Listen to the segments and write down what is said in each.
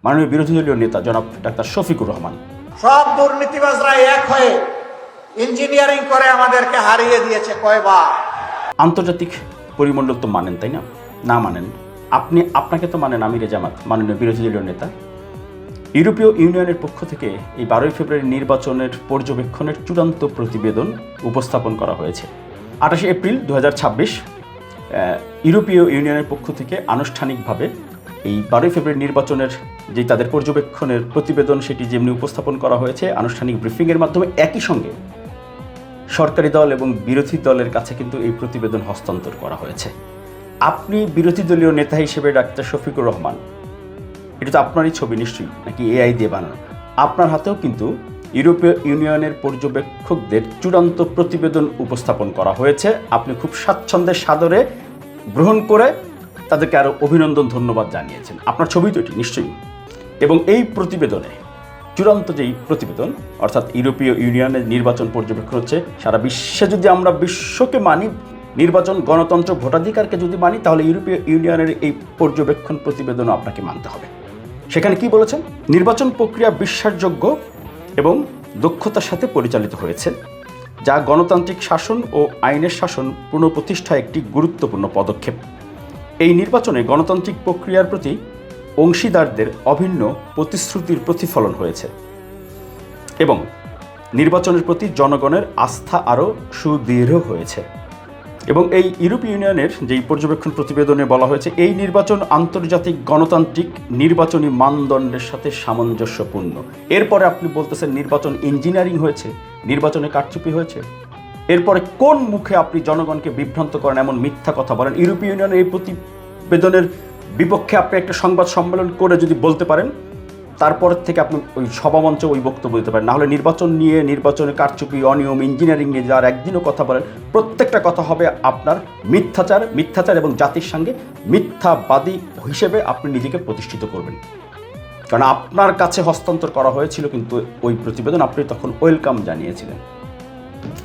মাননীয় বিরোধী দলীয় নেতা জনাব ডাক্তার শফিকুর রহমান। সব দুর্নীতিবাজরা এক হয়ে ইঞ্জিনিয়ারিং করে আমাদেরকে হারিয়ে দিয়েছে কয়বার। আন্তর্জাতিক পরিমণ্ডল তো মানেন, তাই না? না মানেন, আপনাকে তো মানেন আমিরে জামাত, মাননীয় বিরোধী দলীয় নেতা। ইউরোপীয় ইউনিয়নের পক্ষ থেকে এই 12 ফেব্রুয়ারি নির্বাচনের পর্যবেক্ষণের চূড়ান্ত প্রতিবেদন উপস্থাপন করা হয়েছে। 28 এপ্রিল 2026 ইউরোপীয় ইউনিয়নের পক্ষ থেকে আনুষ্ঠানিকভাবে এই 12 ফেব্রুয়ারি নির্বাচনের যে তাদের পর্যবেক্ষণের প্রতিবেদন সেটি যেমনি উপস্থাপন করা হয়েছে আনুষ্ঠানিক ব্রিফিংয়ের মাধ্যমে, একই সঙ্গে সরকারি দল এবং বিরোধী দলের কাছে কিন্তু এই প্রতিবেদন হস্তান্তর করা হয়েছে। আপনি বিরোধী দলীয় নেতা হিসেবে ডাক্তার শফিকুর রহমান, এটা তো আপনারই ছবি নিশ্চয়ই, নাকি এআই দিয়ে বানানো? আপনার হাতেও কিন্তু ইউরোপীয় ইউনিয়নের পর্যবেক্ষকদের চূড়ান্ত প্রতিবেদন উপস্থাপন করা হয়েছে। আপনি খুব স্বাচ্ছন্দ্যের সাদরে গ্রহণ করে তাদেরকে আরও অভিনন্দন, ধন্যবাদ জানিয়েছেন। আপনার ছবি তো এটি নিশ্চয়ই। এবং এই প্রতিবেদনে, চূড়ান্ত যেই প্রতিবেদন, অর্থাৎ ইউরোপীয় ইউনিয়নের নির্বাচন পর্যবেক্ষণ হচ্ছে সারা বিশ্বে, যদি আমরা বিশ্বকে মানি, নির্বাচন, গণতন্ত্র, ভোটাধিকারকে যদি মানি, তাহলে ইউরোপীয় ইউনিয়নের এই পর্যবেক্ষণ প্রতিবেদনও আপনাকে মানতে হবে। সেখানে কি বলেছেন? নির্বাচন প্রক্রিয়া বিশ্বাসযোগ্য এবং দক্ষতার সাথে পরিচালিত হয়েছে, যা গণতান্ত্রিক শাসন ও আইনের শাসন পুনঃপ্রতিষ্ঠায় একটি গুরুত্বপূর্ণ পদক্ষেপ। এই নির্বাচনে গণতান্ত্রিক প্রক্রিয়ার প্রতি অংশীদারদের অভিন্ন প্রতিশ্রুতির প্রতিফলন হয়েছে এবং নির্বাচনের প্রতি জনগণের আস্থা আরও সুদৃঢ় হয়েছে। এবং এই ইউরোপীয় ইউনিয়নের যেই পর্যবেক্ষণ প্রতিবেদনে বলা হয়েছে, এই নির্বাচন আন্তর্জাতিক গণতান্ত্রিক নির্বাচনী মানদণ্ডের সাথে সামঞ্জস্যপূর্ণ। এরপরে আপনি বলতেছেন নির্বাচন ইঞ্জিনিয়ারিং হয়েছে, নির্বাচনে কারচুপি হয়েছে। এরপরে কোন মুখে আপনি জনগণকে বিভ্রান্ত করেন, এমন মিথ্যা কথা বলেন? ইউরোপীয় ইউনিয়নের এই প্রতিবেদনের বিপক্ষে আপনি একটা সংবাদ সম্মেলন করে যদি বলতে পারেন, তারপর থেকে আপনি ওই সভামঞ্চে ওই বক্তব্য দিতে পারেন। নাহলে নির্বাচন নিয়ে, নির্বাচনে কারচুপি, অনিয়ম, ইঞ্জিনিয়ারিং নিয়ে যার একদিনও কথা বলেন, প্রত্যেকটা কথা হবে আপনার মিথ্যাচার এবং জাতির সঙ্গে মিথ্যাবাদী হিসেবে আপনি নিজেকে প্রতিষ্ঠিত করবেন। কারণ আপনার কাছে হস্তান্তর করা হয়েছিল কিন্তু ওই প্রতিবেদন, আপনি তখন ওয়েলকাম জানিয়েছিলেন।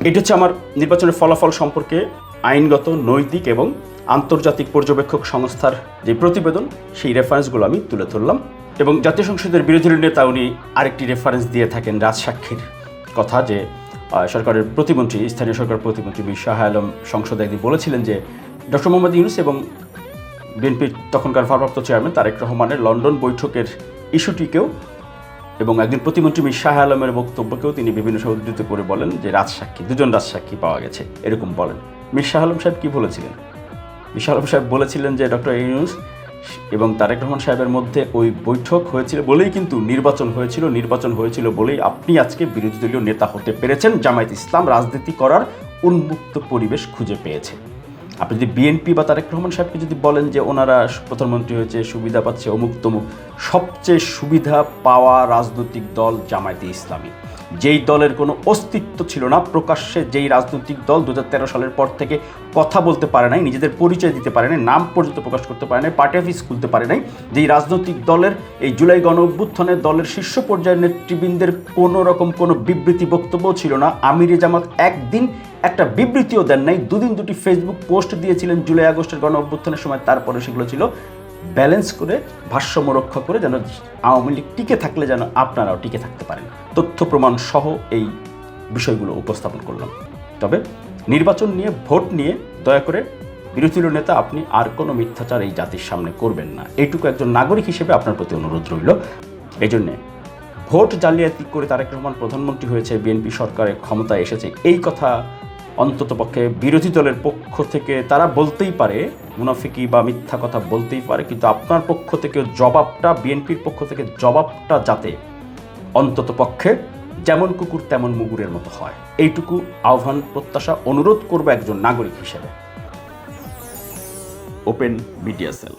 এটি হচ্ছে আমার নির্বাচনের ফলাফল সম্পর্কে আইনগত, নৈতিক এবং আন্তর্জাতিক পর্যবেক্ষক সংস্থার যে প্রতিবেদন, সেই রেফারেন্সগুলো আমি তুলে ধরলাম। এবং জাতীয় সংসদের বিরোধী নেতা উনি আরেকটি রেফারেন্স দিয়ে থাকেন রাজসাক্ষীর কথা, যে সরকারের প্রতিমন্ত্রী, স্থানীয় সরকার প্রতিমন্ত্রী মীর শাহ আলম সংসদে একদিন বলেছিলেন যে ডক্টর মোহাম্মদ ইউনূস এবং বিএনপির তখনকার ভারপ্রাপ্ত চেয়ারম্যান তারেক রহমানের লন্ডন বৈঠকের ইস্যুটিকেও এবং একজন প্রতিমন্ত্রী মীর শাহ আলমের বক্তব্যকেও তিনি বিভিন্ন সময় উদ্ধৃত করে বলেন যে রাজসাক্ষী, দুজন রাজসাক্ষী পাওয়া গেছে, এরকম বলেন। মীর শাহ আলম সাহেব কী বলেছিলেন? মীর শাহ আলম সাহেব বলেছিলেন যে ডক্টর ইউনূস এবং তারেক রহমান সাহেবের মধ্যে ওই বৈঠক হয়েছিল বলেই কিন্তু নির্বাচন হয়েছিল বলেই আপনি আজকে বিরোধী দলীয় নেতা হতে পেরেছেন। জামায়াত ইসলাম রাজনীতি করার উন্মুক্ত পরিবেশ খুঁজে পেয়েছে। আপনি যদি বিএনপি বা তারেক রহমান সাহেবকে যদি বলেন যে ওনারা প্রধানমন্ত্রী হয়েছে, সুবিধা পাচ্ছে, অমুক তমুক, সবচেয়ে সুবিধা পাওয়া রাজনৈতিক দল জামায়াতে ইসলামী, যেই দলের কোনো অস্তিত্ব ছিল না, প্রকাশ্যে যেই রাজনৈতিক দল 2013 সালের পর থেকে কথা বলতে পারে নাই, নিজেদের পরিচয় দিতে পারে নাই, নাম পর্যন্ত প্রকাশ করতে পারে নাই, পার্টি অফিস খুলতে পারে নাই, যেই রাজনৈতিক দলের এই জুলাই গণ অভ্যুত্থানে দলের শীর্ষ পর্যায়ের নেতৃবৃন্দের কোনো রকম কোনো বিবৃতি, বক্তব্য ছিল না। আমিরে জামাত একদিন একটা বিবৃতিও দেন নাই, দুদিন দুটি ফেসবুক পোস্ট দিয়েছিলেন জুলাই আগস্টের গণ অভ্যুত্থানের সময়। তারপরে সেগুলো ছিল ব্যালেন্স করে, ভারসাম্য রক্ষা করে, যেন আওয়ামী লীগ টিকে থাকলে যেন আপনারাও টিকে থাকতে পারেন। তথ্য প্রমাণ সহ এই বিষয়গুলো উপস্থাপন করলাম। তবে নির্বাচন নিয়ে, ভোট নিয়ে দয়া করে বিরোধী নেতা আপনি আর কোনো মিথ্যাচার এই জাতির সামনে করবেন না, এইটুকু একজন নাগরিক হিসেবে আপনার প্রতি অনুরোধ রইল। এই জন্যে ভোট জালিয়াতি করে তারেক রহমান প্রধানমন্ত্রী হয়েছে, বিএনপি সরকারের ক্ষমতায় এসেছে, এই কথা অন্ততপক্ষে বিরোধী দলের পক্ষ থেকে তারা বলতেই পারে, মুনাফিকি বা মিথ্যা কথা বলতেই পারে, কিন্তু আপনার পক্ষ থেকে জবাবটা, বিএনপির পক্ষ থেকে জবাবটা যাতে অন্ততপক্ষে যেমন কুকুর তেমন মুগুরের মতো হয়, এইটুকু আহ্বান, প্রত্যাশা, অনুরোধ করব একজন নাগরিক হিসেবে। Open media cell.